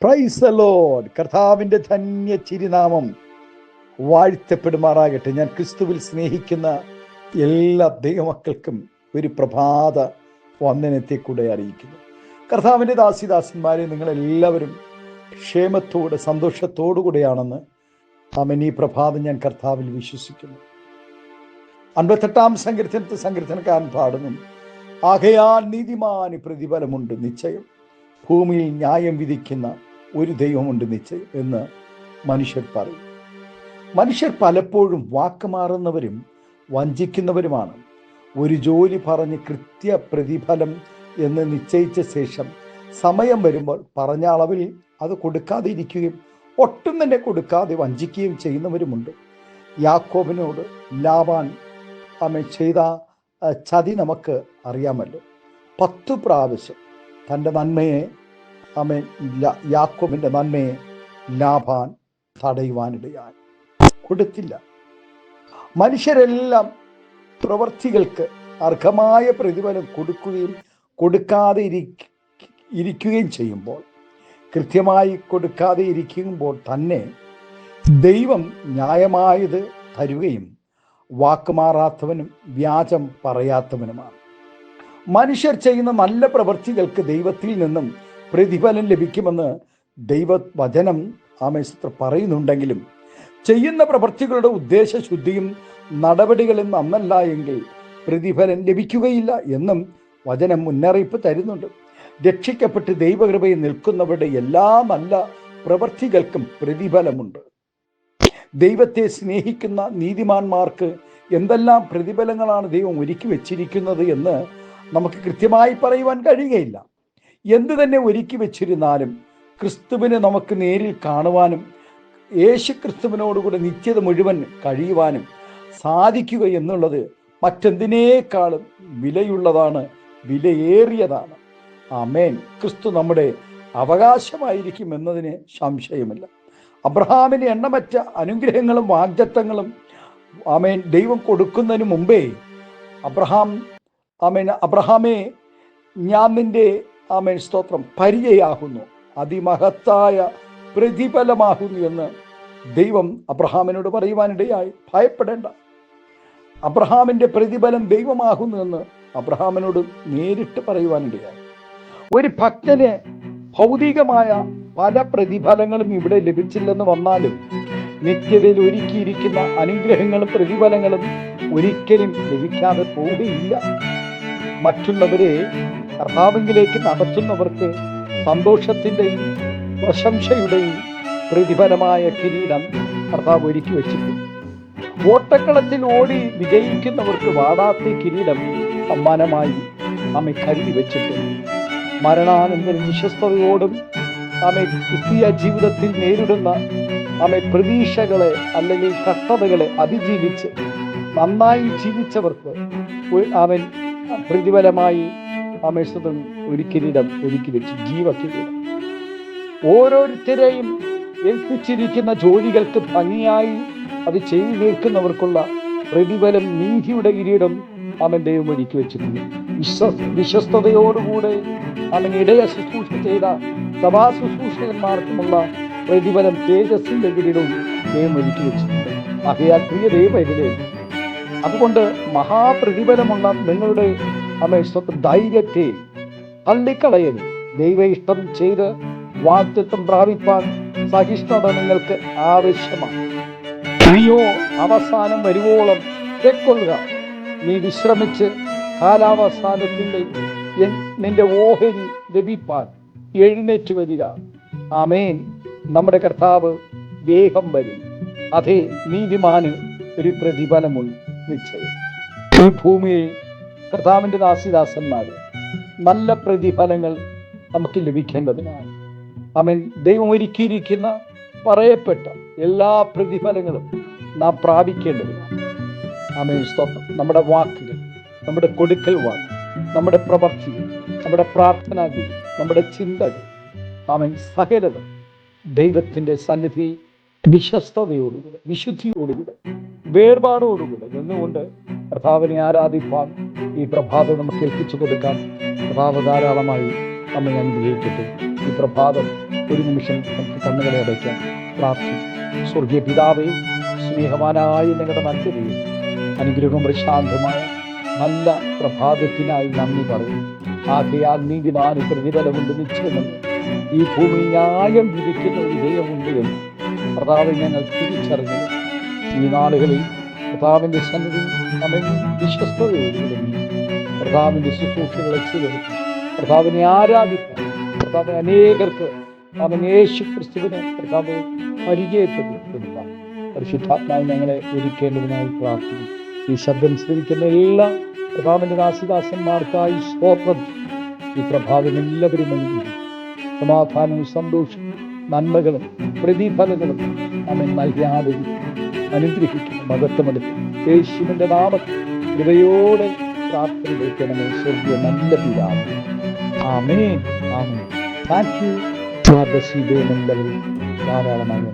Praise the Lord. കർത്താവിൻ്റെ ധന്യ ചിരിനാമം വാഴ്ത്തപ്പെടുമാറാകട്ടെ. ഞാൻ ക്രിസ്തുവിൽ സ്നേഹിക്കുന്ന എല്ലാ ദൈവമക്കൾക്കും ഒരു പ്രഭാത വന്ദനത്തെ കൂടെ അറിയിക്കുന്നു. കർത്താവിൻ്റെ ദാസിദാസന്മാരെ, നിങ്ങളെല്ലാവരും ക്ഷേമത്തോടെ സന്തോഷത്തോടു കൂടെയാണെന്ന് ഈ പ്രഭാതം ഞാൻ കർത്താവിൽ വിശ്വസിക്കുന്നു. 58 സങ്കീർത്തനക്കാരൻ പാടുന്നു, ആകയാൽ നീതിമാന് പ്രതിഫലമുണ്ട് നിശ്ചയം, ഭൂമിയിൽ ന്യായം വിധിക്കുന്ന ഒരു ദൈവമുണ്ട് നിശ്ചയം എന്ന് മനുഷ്യർ പറയും. മനുഷ്യർ പലപ്പോഴും വാക്കുമാറുന്നവരും വഞ്ചിക്കുന്നവരുമാണ്. ഒരു ജോലി പറഞ്ഞ് കൃത്യ പ്രതിഫലം എന്ന് നിശ്ചയിച്ച ശേഷം സമയം വരുമ്പോൾ പറഞ്ഞ അളവിൽ അത് കൊടുക്കാതെ ഇരിക്കുകയും ഒട്ടും തന്നെ കൊടുക്കാതെ വഞ്ചിക്കുകയും ചെയ്യുന്നവരുമുണ്ട്. യാക്കോബിനോട് ലാബാൻ ചെയ്ത ചതി നമുക്ക് അറിയാമല്ലോ. 10 പ്രാവശ്യം തൻ്റെ നന്മയെ യാക്കോബിൻ്റെ നന്മയെ ലാബാൻ തടയുവാനിടയായി, കൊടുത്തില്ല. മനുഷ്യരെല്ലാം പ്രവർത്തികൾക്ക് അർഹമായ പ്രതിഫലം കൊടുക്കുകയും കൊടുക്കാതെ ഇരിക്കുകയും ചെയ്യുമ്പോൾ, കൃത്യമായി കൊടുക്കാതെ ഇരിക്കുമ്പോൾ തന്നെ ദൈവം ന്യായമായത് തരുകയും വാക്കുമാറാത്തവനും വ്യാജം പറയാത്തവനുമാണ്. മനുഷ്യർ ചെയ്യുന്ന നല്ല പ്രവൃത്തികൾക്ക് ദൈവത്തിൽ നിന്നും പ്രതിഫലം ലഭിക്കുമെന്ന് ദൈവവചനം പറയുന്നുണ്ടെങ്കിലും ചെയ്യുന്ന പ്രവൃത്തികളുടെ ഉദ്ദേശശുദ്ധിയും നടപടികളും നന്നല്ല എങ്കിൽ പ്രതിഫലം ലഭിക്കുകയില്ല എന്നും വചനം മുന്നറിയിപ്പ് തരുന്നുണ്ട്. രക്ഷിക്കപ്പെട്ട് ദൈവകൃപയിൽ നിൽക്കുന്നവരുടെ എല്ലാ നല്ല പ്രവൃത്തികൾക്കും പ്രതിഫലമുണ്ട്. ദൈവത്തെ സ്നേഹിക്കുന്ന നീതിമാന്മാർക്ക് എന്തെല്ലാം പ്രതിഫലങ്ങളാണ് ദൈവം ഒരുക്കി വെച്ചിരിക്കുന്നത് എന്ന് നമുക്ക് കൃത്യമായി പറയുവാൻ കഴിയുകയില്ല. എന്തു തന്നെ ഒരുക്കി വെച്ചിരുന്നാലും ക്രിസ്തുവിനെ നമുക്ക് നേരിൽ കാണുവാനും യേശു ക്രിസ്തുവിനോടുകൂടെ നിത്യത മുഴുവൻ കഴിയുവാനും സാധിക്കുക എന്നുള്ളത് മറ്റെന്തിനേക്കാളും വിലയുള്ളതാണ്, വിലയേറിയതാണ്. ആമേൻ. ക്രിസ്തു നമ്മുടെ അവകാശമായിരിക്കും എന്നതിന് സംശയമില്ല. അബ്രഹാമിന് എണ്ണമറ്റ അനുഗ്രഹങ്ങളും വാഗ്ദത്തങ്ങളും ദൈവം കൊടുക്കുന്നതിന് മുമ്പേ അബ്രഹാമേ, ഞാൻ നിന്റെ സ്തോത്രം പരിചയാകുന്നു, അതിമഹത്തായ പ്രതിഫലമാകുന്നു എന്ന് ദൈവം അബ്രഹാമിനോട് പറയുവാനിടയായി. ഭയപ്പെടേണ്ട, അബ്രഹാമിൻ്റെ പ്രതിഫലം ദൈവമാകുന്നു എന്ന് അബ്രഹാമിനോട് നേരിട്ട് പറയുവാനിടയായി. ഒരു ഭക്തന് ഭൗതികമായ പല പ്രതിഫലങ്ങളും ഇവിടെ ലഭിച്ചില്ലെന്ന് വന്നാലും നിത്യതയിൽ ഒരുക്കിയിരിക്കുന്ന അനുഗ്രഹങ്ങളും പ്രതിഫലങ്ങളും ഒരിക്കലും ലഭിക്കാതെ പോവുകയില്ല. മറ്റുള്ളവരെ കർത്താവിലേക്ക് നടത്തുന്നവർക്ക് സന്തോഷത്തിൻ്റെയും പ്രശംസയുടെയും പ്രതിഫലമായ കിരീടം കർത്താവ് ഒരുക്കി വെച്ചിട്ടുണ്ട്. ഓട്ടക്കളത്തിൽ ഓടി വിജയിക്കുന്നവർക്ക് വാടാത്ത കിരീടം സമ്മാനമായി കരുതി വെച്ചിട്ടുണ്ട്. മരണാനന്തര വിശ്വസ്തയോടും ക്രിസ്തീയ ജീവിതത്തിൽ നേരിടുന്ന പ്രതീക്ഷകളെ അല്ലെങ്കിൽ കഷ്ടതകളെ അതിജീവിച്ച് നന്നായി ജീവിച്ചവർക്ക് പ്രതിഫലമായി ഒരു കിരീടം ഒരുക്കി വെച്ചു, ജീവകിരീടം. ഓരോരുത്തരെയും ഏൽപ്പിച്ചിരിക്കുന്ന ജോലികൾക്ക് ഭംഗിയായി അത് ചെയ്തു തീർക്കുന്നവർക്കുള്ള പ്രതിഫലം നീതിയുടെ കിരീടം ദൈവം ഒരുക്കി വെച്ചിട്ടുണ്ട്. വിശ്വസ്തയോടുകൂടെ ഇടയ ശുശ്രൂഷ ചെയ്ത സഭാ ശുശ്രൂഷകന്മാർക്കുമുള്ള പ്രതിഫലം തേജസ്സിന്റെ കിരീടവും ദൈവം ഒരുക്കി വെച്ചിട്ടുണ്ട്. ആകയാൽ പ്രിയ ദൈവമേ, അതുകൊണ്ട് മഹാപ്രതിഫലമുള്ള നിങ്ങളുടെ ധൈര്യത്തെ തള്ളിക്കളയരുത്. ദൈവ ഇഷ്ടം ചെയ്ത് വാഗ്ദത്തം പ്രാപിപ്പാൻ സഹിഷ്ണുത നിങ്ങൾക്ക് ആവശ്യമാണ്. നീയോ അവസാനം വരുവോളം തെക്കൊള്ളുക. നീ വിശ്രമിച്ച് കാലാവസാനത്തിൻ്റെ നിന്റെ ഓഹരി ലഭിപ്പാൻ എഴുന്നേറ്റ് വരിക. ആമേൻ. നമ്മുടെ കർത്താവ് വേഗം വരും. അതേ, നീതിമാന് ഒരു പ്രതിഫലമുണ്ട് നിശ്ചയം. ഈ ഭൂമിയിൽ കർത്താവിൻ്റെ ദാസിദാസന്മാർ നല്ല പ്രതിഫലങ്ങൾ നമുക്ക് ലഭിക്കേണ്ടതിനാണ് ദൈവം ഒരുക്കിയിരിക്കുന്ന പറയപ്പെട്ട എല്ലാ പ്രതിഫലങ്ങളും നാം പ്രാപിക്കേണ്ടതിനാണ്. സ്തോത്രം. നമ്മുടെ വാക്കുകൾ, നമ്മുടെ കൊടുക്കൽ വാക്ക്, നമ്മുടെ പ്രവർത്തികൾ, നമ്മുടെ പ്രാർത്ഥനാകൾ, നമ്മുടെ ചിന്തകൾ, സകലത ദൈവത്തിൻ്റെ സന്നിധി വിശ്വസ്തയോടുകൂടെ, വിശുദ്ധിയോടുകൂടെ, വേർപാടോടുകൂടെ എന്നുകൊണ്ട് കർത്താവിനെ ആരാധിപ്പാൻ ഈ പ്രഭാതം നമുക്ക് ഏൽപ്പിച്ചു കൊടുക്കാം. കർത്താവ് ധാരാളമായി നമ്മെ അനുഗ്രഹിക്കട്ടെ. ഈ പ്രഭാതം ഒരു നിമിഷം നമുക്ക് കണ്ണുകളെ അടയ്ക്കാം, പ്രാർത്ഥിക്കാം. സ്വർഗീയ പിതാവേ, സ്നേഹവാനായ ഞങ്ങളുടെ നല്ല ദൈവമേ, അനുഗ്രഹം പ്രശാന്തമായ നല്ല പ്രഭാതത്തിനായി നന്ദി പറയും. ആകയാൽ നീതിമാന് പ്രതിഫലമുണ്ട്, നിശ്ചയമുണ്ട്. ഈ ഭൂമി ന്യായം വിധിക്കുന്ന ഒരു ദൈവമുണ്ട് എന്ന് കർത്താവെ ഞങ്ങൾ തിരിച്ചറിഞ്ഞു. ഈ നാളുകളിൽ കർത്താവിൻ്റെ സന്നിധി നമ്മെ വിശ്വസ്തയോടുകൂടി കർത്താവിൻ്റെ ശുശ്രൂഷകളെ ചെയ്തു, കർത്താവിനെ ആരാധിക്കാൻ, കർത്താവിനെ അനേകർക്ക് അവൻ യേശു ക്രിസ്തുവിനെ കർത്താവ് പരിചയപ്പെടുത്താൻ പരിശുദ്ധാത്മാവ് ഞങ്ങളെ ഒരുക്കേണ്ടതിനായി പ്രാർത്ഥിക്കുന്നു. ഈ ശബ്ദം സ്വീകരിക്കുന്ന എല്ലാ കർത്താവിൻ്റെ ദാസിദാസന്മാർക്കായി സ്തോത്രം. ഈ പ്രഭാതം എല്ലാവരും അനുഭവിക്കും. സമാധാനവും സന്തോഷവും നന്മകളും പ്രതിഫലങ്ങളും അവൻ നൽകി അനുഗ്രഹിക്കുന്നു. മഹത്വമെടുത്ത് യേശുവിൻ്റെ നാമത്തിൽ കൃപയോടെ പ്രാർത്ഥന വയ്ക്കണമേ സ്വർഗീയ നല്ല പിതാവേ. ആമേൻ, ആമേൻ. Thank you. ധാരാളമായി